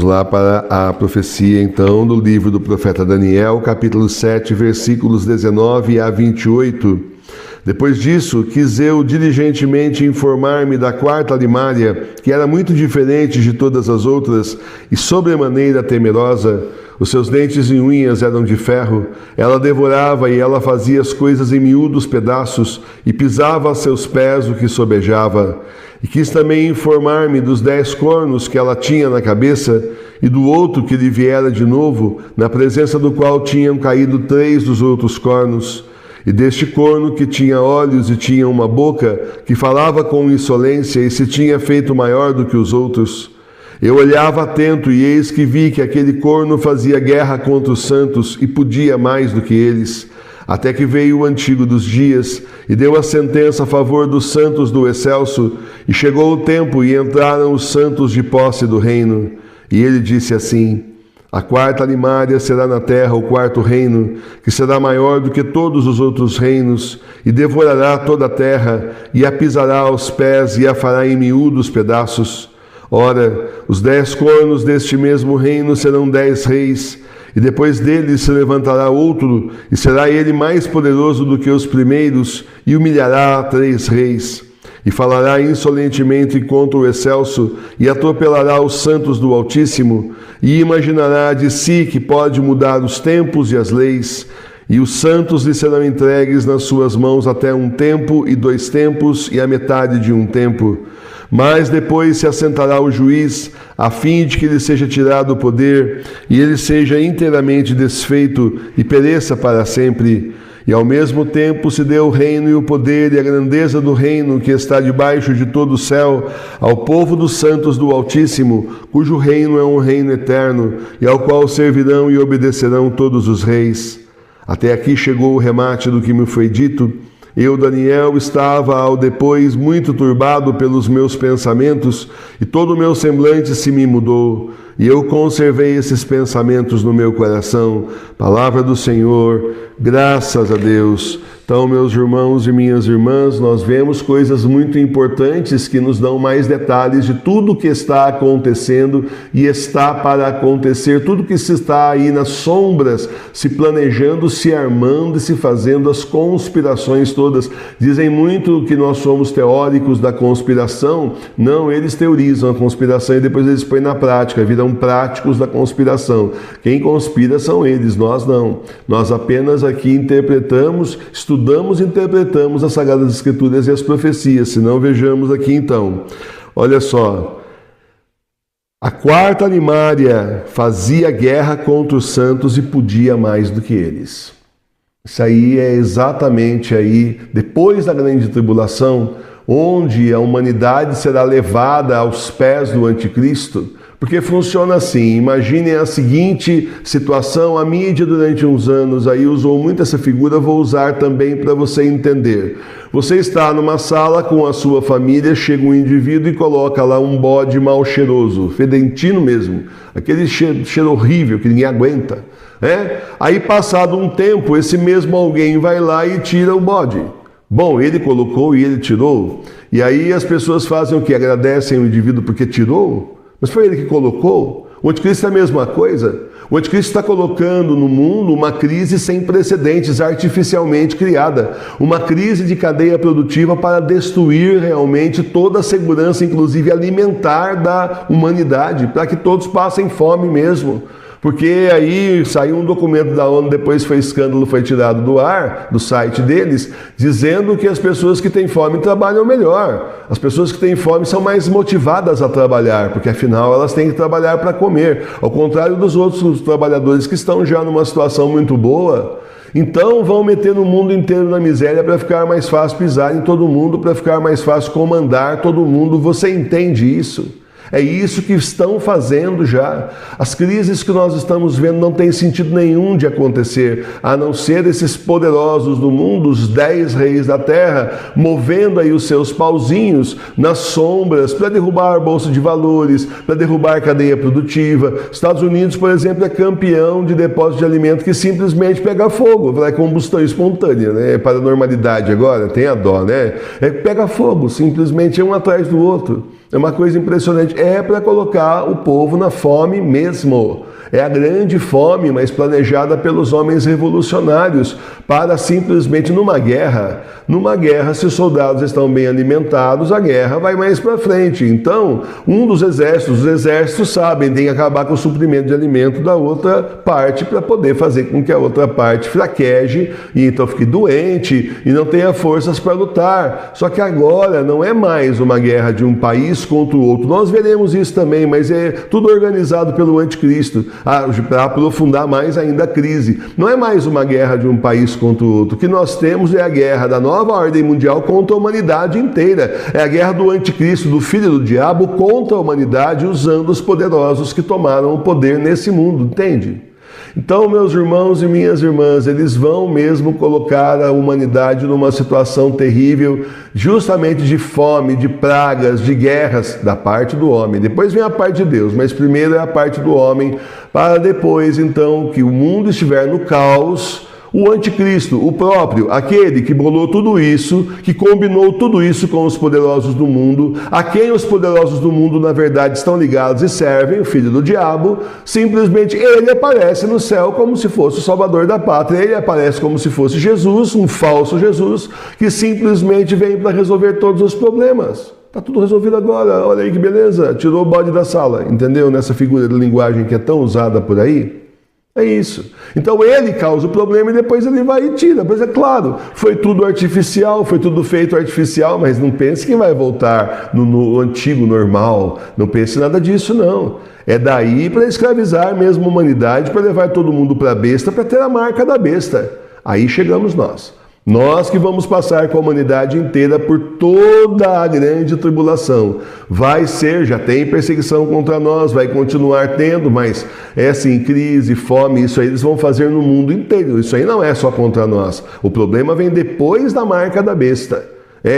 lá para a profecia, então, do livro do profeta Daniel, capítulo 7, versículos 19 a 28. Depois disso, quis eu diligentemente informar-me da quarta limária, que era muito diferente de todas as outras e sobremaneira temerosa. Os seus dentes e unhas eram de ferro. Ela devorava e ela fazia as coisas em miúdos pedaços e pisava a seus pés o que sobejava. E quis também informar-me dos 10 cornos que ela tinha na cabeça e do outro que lhe viera de novo, na presença do qual tinham caído 3 dos outros cornos. E deste corno que tinha olhos e tinha uma boca, que falava com insolência e se tinha feito maior do que os outros. Eu olhava atento e eis que vi que aquele corno fazia guerra contra os santos e podia mais do que eles. Até que veio o antigo dos dias e deu a sentença a favor dos santos do excelso, e chegou o tempo e entraram os santos de posse do reino. E ele disse assim: a quarta limária será na terra o quarto reino, que será maior do que todos os outros reinos, e devorará toda a terra, e a pisará aos pés, e a fará em miúdos pedaços. Ora, os 10 cornos deste mesmo reino serão 10 reis, e depois deles se levantará outro, e será ele mais poderoso do que os primeiros, e humilhará 3 reis. E falará insolentemente contra o excelso, e atropelará os santos do Altíssimo, e imaginará de si que pode mudar os tempos e as leis, e os santos lhe serão entregues nas suas mãos até 1 tempo e 2 tempos e a metade de 1 tempo. Mas depois se assentará o juiz, a fim de que lhe seja tirado o poder, e ele seja inteiramente desfeito e pereça para sempre. E ao mesmo tempo se deu o reino e o poder e a grandeza do reino que está debaixo de todo o céu ao povo dos santos do Altíssimo, cujo reino é um reino eterno, e ao qual servirão e obedecerão todos os reis. Até aqui chegou o remate do que me foi dito. Eu, Daniel, estava ao depois muito turbado pelos meus pensamentos, e todo o meu semblante se me mudou, e eu conservei esses pensamentos no meu coração. Palavra do Senhor, graças a Deus. Então, meus irmãos e minhas irmãs, nós vemos coisas muito importantes que nos dão mais detalhes de tudo o que está acontecendo e está para acontecer, tudo que se está aí nas sombras, se planejando, se armando e se fazendo as conspirações todas. Dizem muito que nós somos teóricos da conspiração. Não, eles teorizam a conspiração e depois eles põem na prática, viram práticos da conspiração. Quem conspira são eles, nós não. Nós apenas aqui interpretamos, estudamos e interpretamos as Sagradas Escrituras e as profecias. Se não, vejamos aqui então. Olha só. A quarta limária fazia guerra contra os santos e podia mais do que eles. Isso aí é exatamente aí, depois da grande tribulação, onde a humanidade será levada aos pés do anticristo. Porque funciona assim, imaginem a seguinte situação, a mídia durante uns anos aí usou muito essa figura, vou usar também para você entender. Você está numa sala com a sua família, chega um indivíduo e coloca lá um bode mal cheiroso, fedentino mesmo, aquele cheiro horrível que ninguém aguenta. Aí passado um tempo, esse mesmo alguém vai lá e tira o bode. Bom, ele colocou e ele tirou, e aí as pessoas fazem o que? Agradecem o indivíduo porque tirou? Mas foi ele que colocou. O anticristo é a mesma coisa. O anticristo está colocando no mundo uma crise sem precedentes, artificialmente criada. Uma crise de cadeia produtiva para destruir realmente toda a segurança, inclusive alimentar da humanidade, para que todos passem fome mesmo. Porque aí saiu um documento da ONU, depois foi escândalo, foi tirado do ar, do site deles, dizendo que as pessoas que têm fome trabalham melhor. As pessoas que têm fome são mais motivadas a trabalhar, porque afinal elas têm que trabalhar para comer. Ao contrário dos outros trabalhadores que estão já numa situação muito boa. Então vão meter no mundo inteiro na miséria para ficar mais fácil pisar em todo mundo, para ficar mais fácil comandar todo mundo. Você entende isso? É isso que estão fazendo já. As crises que nós estamos vendo não tem sentido nenhum de acontecer, a não ser esses poderosos do mundo, os 10 reis da terra, movendo aí os seus pauzinhos nas sombras para derrubar a bolsa de valores, para derrubar a cadeia produtiva. Estados Unidos, por exemplo, é campeão de depósito de alimento que simplesmente pega fogo, é combustão espontânea, né? É paranormalidade agora, tem a dó, né? Pega fogo, simplesmente um atrás do outro. É uma coisa impressionante. É para colocar o povo na fome mesmo. É a grande fome, mas planejada pelos homens revolucionários para simplesmente numa guerra, se os soldados estão bem alimentados, a guerra vai mais para frente. Então, os exércitos sabem, tem que acabar com o suprimento de alimento da outra parte para poder fazer com que a outra parte fraqueje e então fique doente e não tenha forças para lutar. Só que agora não é mais uma guerra de um país contra o outro. Nós veremos isso também, mas é tudo organizado pelo anticristo, para aprofundar mais ainda a crise. Não é mais uma guerra de um país contra o outro. O que nós temos é a guerra da nova ordem mundial contra a humanidade inteira. É a guerra do anticristo, do filho do diabo, contra a humanidade, usando os poderosos que tomaram o poder nesse mundo, entende? Então, meus irmãos e minhas irmãs, eles vão mesmo colocar a humanidade numa situação terrível, justamente de fome, de pragas, de guerras, da parte do homem. Depois vem a parte de Deus, mas primeiro é a parte do homem, para depois, então, que o mundo estiver no caos, o anticristo, o próprio, aquele que bolou tudo isso, que combinou tudo isso com os poderosos do mundo, a quem os poderosos do mundo, na verdade, estão ligados e servem, o filho do diabo, simplesmente ele aparece no céu como se fosse o salvador da pátria, ele aparece como se fosse Jesus, um falso Jesus, que simplesmente vem para resolver todos os problemas. Está tudo resolvido agora, olha aí que beleza, tirou o bode da sala, entendeu? Nessa figura de linguagem que é tão usada por aí. É isso. Então ele causa o problema e depois ele vai e tira. Mas é claro, foi tudo artificial, foi tudo feito artificial, mas não pense que vai voltar no antigo normal. Não pense nada disso, não. É daí para escravizar mesmo a humanidade, para levar todo mundo para a besta, para ter a marca da besta. Aí chegamos nós. Nós que vamos passar com a humanidade inteira por toda a grande tribulação. Vai ser, já tem perseguição contra nós, vai continuar tendo, mas é assim, crise, fome, isso aí eles vão fazer no mundo inteiro. Isso aí não é só contra nós. O problema vem depois da marca da besta.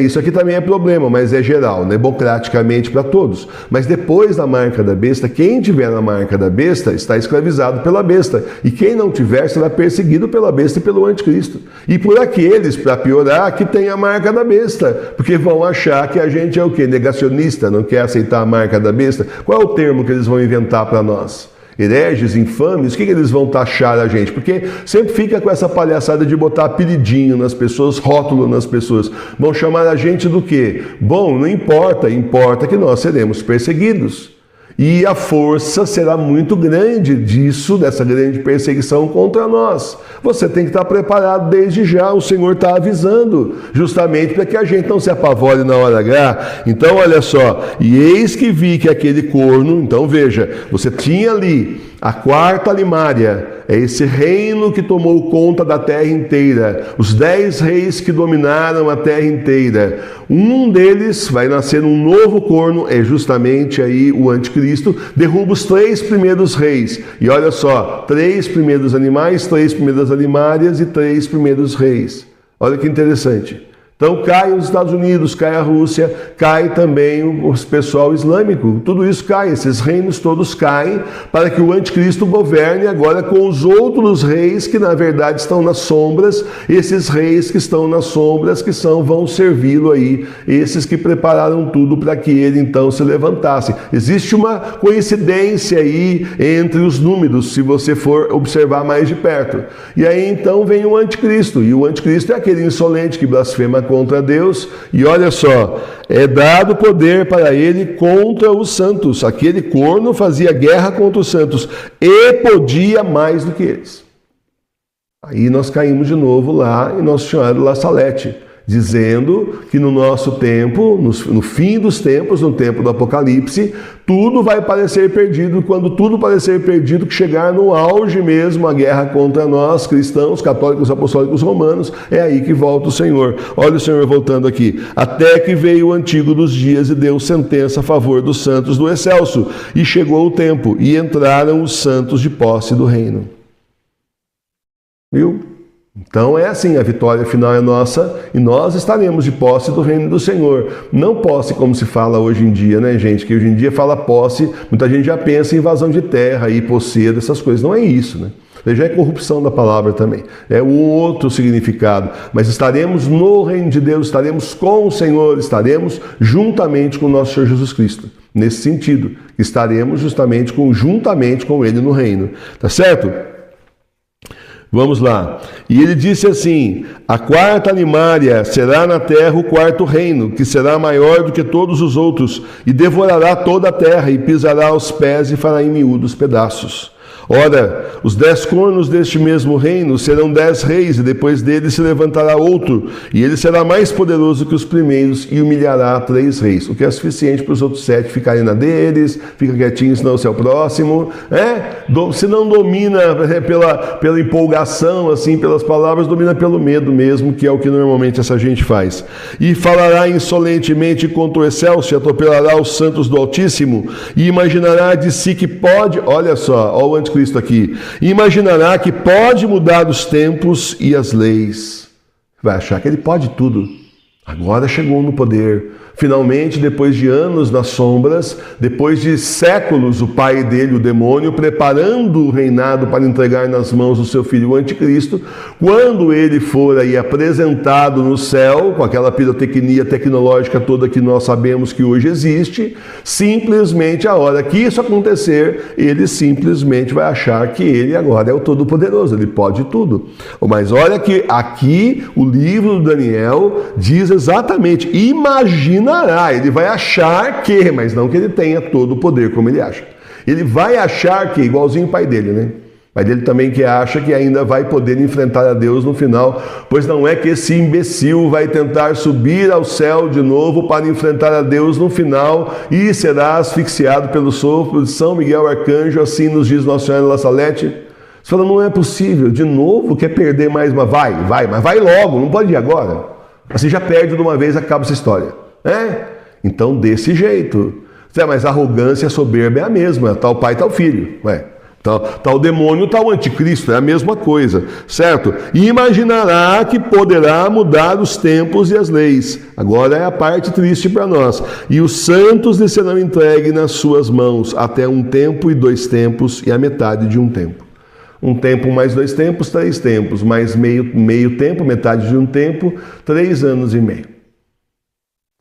Isso aqui também é problema, mas é geral, democraticamente para todos. Mas depois da marca da besta, quem tiver na marca da besta está escravizado pela besta. E quem não tiver será perseguido pela besta e pelo anticristo. E por aqueles, para piorar, que tem a marca da besta. Porque vão achar que a gente é o quê? Negacionista, não quer aceitar a marca da besta. Qual é o termo que eles vão inventar para nós? Hereges, infames, o que eles vão taxar a gente? Porque sempre fica com essa palhaçada de botar apelidinho nas pessoas, rótulo nas pessoas. Vão chamar a gente do quê? Bom, não importa, importa que nós seremos perseguidos. E a força será muito grande disso, dessa grande perseguição contra nós. Você tem que estar preparado desde já, o Senhor está avisando, justamente para que a gente não se apavore na hora H. Então, olha só, e eis que vi que aquele corno, então veja, você tinha ali a quarta limária, é esse reino que tomou conta da terra inteira, os 10 reis que dominaram a terra inteira. Um deles vai nascer um novo corno, é justamente aí o anticristo, derruba os 3 primeiros reis. E olha só, 3 primeiros animais, 3 primeiras limárias e 3 primeiros reis. Olha que interessante. Então cai os Estados Unidos, cai a Rússia, cai também o pessoal islâmico, tudo isso cai, esses reinos todos caem para que o anticristo governe agora com os outros reis que na verdade estão nas sombras, esses reis que estão nas sombras que vão servi-lo aí, esses que prepararam tudo para que ele então se levantasse. Existe uma coincidência aí entre os números, se você for observar mais de perto. E aí então vem o anticristo, e o anticristo é aquele insolente que blasfema contra Deus, e olha só, é dado poder para ele contra os santos. Aquele corno fazia guerra contra os santos e podia mais do que eles. Aí nós caímos de novo lá em Nossa Senhora de La Salete, dizendo que no nosso tempo, no fim dos tempos, no tempo do Apocalipse, tudo vai parecer perdido. Quando tudo parecer perdido, que chegar no auge mesmo, a guerra contra nós, cristãos, católicos, apostólicos, romanos, é aí que volta o Senhor. Olha o Senhor voltando aqui. Até que veio o antigo dos dias e deu sentença a favor dos santos do excelso. E chegou o tempo, e entraram os santos de posse do reino. Viu? Então é assim, a vitória final é nossa e nós estaremos de posse do reino do Senhor. Não posse como se fala hoje em dia, né, gente? Que hoje em dia fala posse, muita gente já pensa em invasão de terra, ir posseiro, essas coisas. Não é isso, né? Já é corrupção da palavra também. É um outro significado. Mas estaremos no reino de Deus, estaremos com o Senhor, estaremos juntamente com o nosso Senhor Jesus Cristo. Nesse sentido, estaremos juntamente com Ele no reino. Tá certo? Vamos lá. E ele disse assim: a quarta animária será na terra o quarto reino, que será maior do que todos os outros, e devorará toda a terra, e pisará os pés e fará em miúdos pedaços. Ora, os 10 cornos deste mesmo reino serão 10 reis, e depois dele se levantará outro, e ele será mais poderoso que os primeiros, e humilhará 3 reis. O que é suficiente para os outros 7 ficarem na deles, fica quietinho, senão você é o próximo. Se não domina pela empolgação, assim, pelas palavras, domina pelo medo mesmo, que é o que normalmente essa gente faz. E falará insolentemente contra o excelso, e atropelará os santos do Altíssimo, e imaginará de si que pode, olha só, olha o anticristo aqui, imaginará que pode mudar os tempos e as leis. Vai achar que ele pode tudo. Agora chegou no poder. Finalmente, depois de anos nas sombras, depois de séculos, o pai dele, o demônio, preparando o reinado para entregar nas mãos do seu filho, o anticristo, quando ele for aí apresentado no céu, com aquela pirotecnia tecnológica toda que nós sabemos que hoje existe, simplesmente a hora que isso acontecer, ele simplesmente vai achar que ele agora é o Todo-Poderoso, ele pode tudo. Mas olha que aqui o livro do Daniel diz exatamente, imagina, ele vai achar que, mas não que ele tenha todo o poder como ele acha. Ele vai achar que, igualzinho o pai dele, né? O pai dele também que acha que ainda vai poder enfrentar a Deus no final, pois não é que esse imbecil vai tentar subir ao céu de novo para enfrentar a Deus no final e será asfixiado pelo sopro de São Miguel Arcanjo, assim nos diz Nossa Senhora de La Salete. Você fala, não é possível, de novo quer perder mais uma, mas vai logo, não pode ir agora. Assim já perde de uma vez, acaba essa história. Então, desse jeito. Mas a arrogância e a soberba é a mesma. Tá o pai, tá o filho. Tá o demônio, tá o anticristo. É a mesma coisa. Certo? E imaginará que poderá mudar os tempos e as leis. Agora é a parte triste para nós. E os santos lhe serão entregues nas suas mãos até 1 tempo e 2 tempos e a metade de 1 tempo. 1 tempo mais 2 tempos, 3 tempos. Mais meio tempo, metade de 1 tempo, 3 anos e meio.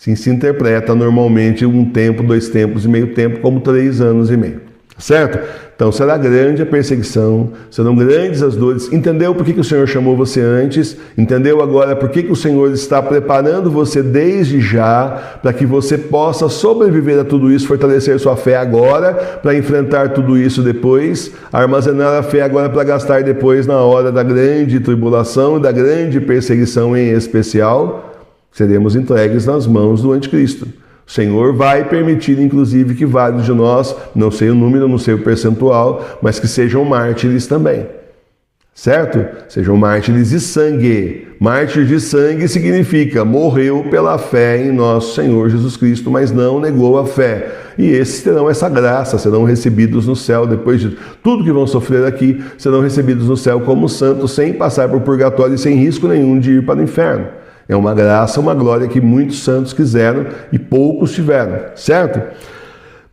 Assim se interpreta normalmente 1 tempo, 2 tempos e meio tempo como 3 anos e meio. Certo? Então será grande a perseguição, serão grandes as dores. Entendeu por que o Senhor chamou você antes? Entendeu agora por que o Senhor está preparando você desde já para que você possa sobreviver a tudo isso, fortalecer sua fé agora para enfrentar tudo isso depois, armazenar a fé agora para gastar depois na hora da grande tribulação e da grande perseguição em especial? Seremos entregues nas mãos do anticristo. O Senhor vai permitir, inclusive, que vários de nós, não sei o número, não sei o percentual, mas que sejam mártires também. Certo? Sejam mártires de sangue. Mártir de sangue significa morreu pela fé em nosso Senhor Jesus Cristo, mas não negou a fé. E esses terão essa graça, serão recebidos no céu, depois de tudo que vão sofrer aqui, serão recebidos no céu como santos, sem passar por purgatório e sem risco nenhum de ir para o inferno. É uma graça, uma glória que muitos santos quiseram e poucos tiveram, certo?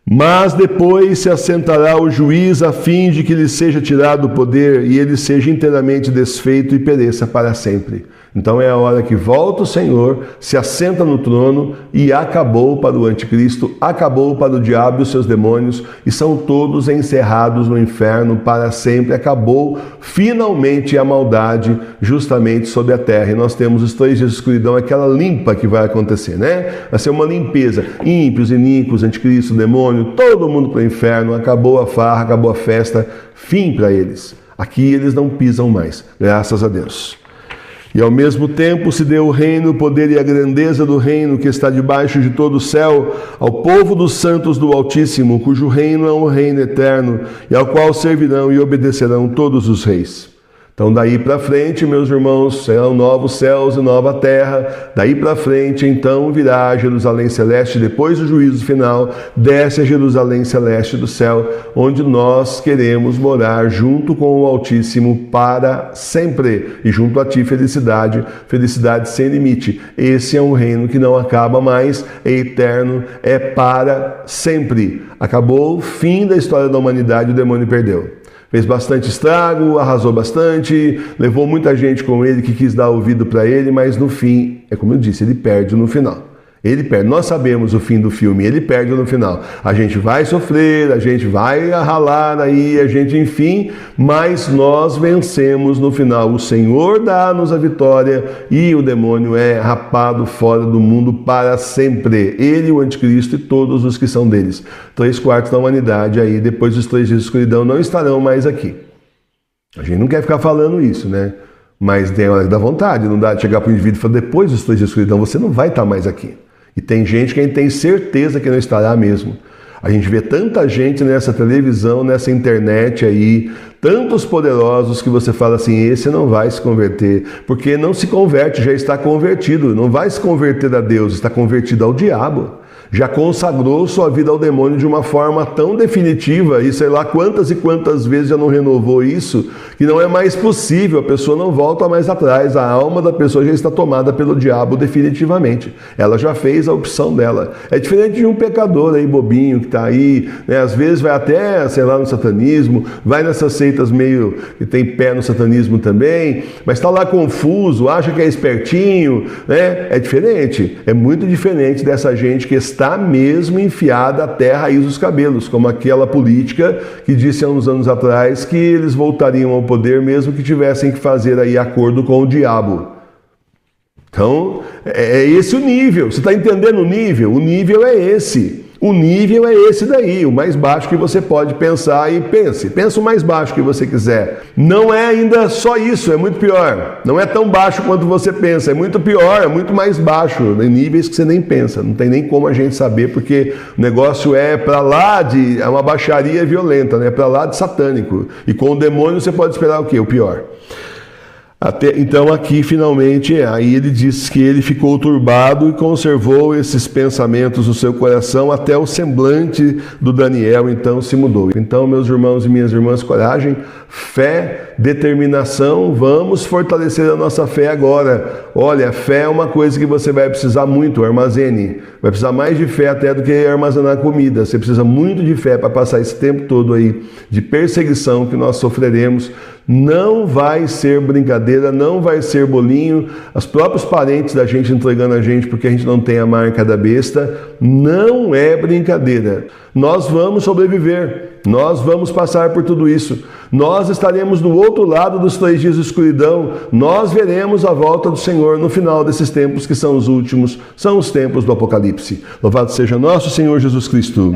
Mas depois se assentará o juiz a fim de que lhe seja tirado o poder e ele seja inteiramente desfeito e pereça para sempre. Então é a hora que volta o Senhor, se assenta no trono e acabou para o anticristo, acabou para o diabo e os seus demônios e são todos encerrados no inferno para sempre. Acabou finalmente a maldade justamente sobre a terra. E nós temos os 3 dias de escuridão, aquela limpa que vai acontecer, né? Vai ser uma limpeza. Ímpios, iníquos, anticristo, demônio, todo mundo para o inferno. Acabou a farra, acabou a festa. Fim para eles. Aqui eles não pisam mais, graças a Deus. E ao mesmo tempo se deu o reino, o poder e a grandeza do reino que está debaixo de todo o céu, ao povo dos santos do Altíssimo, cujo reino é um reino eterno, e ao qual servirão e obedecerão todos os reis. Então daí para frente, meus irmãos, serão novos céus e nova terra. Daí para frente, então, virá a Jerusalém Celeste, depois do juízo final, desce a Jerusalém Celeste do céu, onde nós queremos morar junto com o Altíssimo para sempre. E junto a ti, felicidade, felicidade sem limite. Esse é um reino que não acaba mais, é eterno, é para sempre. Acabou o fim da história da humanidade, o demônio perdeu. Fez bastante estrago, arrasou bastante, levou muita gente com ele que quis dar ouvido para ele, mas no fim, é como eu disse, ele perde no final. Ele perde. Nós sabemos o fim do filme, ele perde no final. A gente vai sofrer, a gente vai ralar aí, a gente, enfim, mas nós vencemos no final. O Senhor dá-nos a vitória e o demônio é rapado fora do mundo para sempre. Ele, o anticristo e todos os que são deles. 3/4 da humanidade aí, depois dos 3 dias de escuridão, não estarão mais aqui. A gente não quer ficar falando isso, né? Mas tem hora que dá vontade, não dá de chegar para o indivíduo e falar, depois dos 3 dias de escuridão, você não vai estar mais aqui. E tem gente que a gente tem certeza que não estará mesmo. A gente vê tanta gente nessa televisão, nessa internet aí, tantos poderosos que você fala assim, esse não vai se converter, porque não se converte, já está convertido, não vai se converter a Deus, está convertido ao diabo. Já consagrou sua vida ao demônio de uma forma tão definitiva, e sei lá quantas e quantas vezes já não renovou isso, que não é mais possível, a pessoa não volta mais atrás, a alma da pessoa já está tomada pelo diabo definitivamente. Ela já fez a opção dela. É diferente de um pecador aí, bobinho, que está aí, né? Às vezes vai até, sei lá, no satanismo, vai nessas seitas meio que tem pé no satanismo também, mas está lá confuso, acha que é espertinho, né? É diferente, é muito diferente dessa gente que está mesmo enfiada até a raiz dos cabelos, como aquela política que disse há uns anos atrás que eles voltariam ao poder mesmo que tivessem que fazer aí acordo com o diabo. Então, é esse o nível. Você está entendendo o nível? O nível é esse. O nível é esse daí, o mais baixo que você pode pensar e pense. Pensa o mais baixo que você quiser. Não é ainda só isso, é muito pior. Não é tão baixo quanto você pensa, é muito pior, é muito mais baixo, em níveis que você nem pensa. Não tem nem como a gente saber, porque o negócio é para lá de... é uma baixaria violenta, né? Para lá de satânico. E com o demônio você pode esperar o quê? O pior. Então aqui finalmente, aí ele diz que ele ficou turbado e conservou esses pensamentos no seu coração até o semblante do Daniel então se mudou. Então, meus irmãos e minhas irmãs, coragem, fé, determinação, vamos fortalecer a nossa fé agora. Olha, fé é uma coisa que você vai precisar muito, armazene. Vai precisar mais de fé até do que armazenar comida. Você precisa muito de fé para passar esse tempo todo aí de perseguição que nós sofreremos. Não vai ser brincadeira, não vai ser bolinho. Os próprios parentes da gente entregando a gente porque a gente não tem a marca da besta. Não é brincadeira. Nós vamos sobreviver. Nós vamos passar por tudo isso. Nós estaremos do outro lado dos 3 dias de escuridão. Nós veremos a volta do Senhor no final desses tempos que são os últimos. São os tempos do Apocalipse. Louvado seja nosso Senhor Jesus Cristo.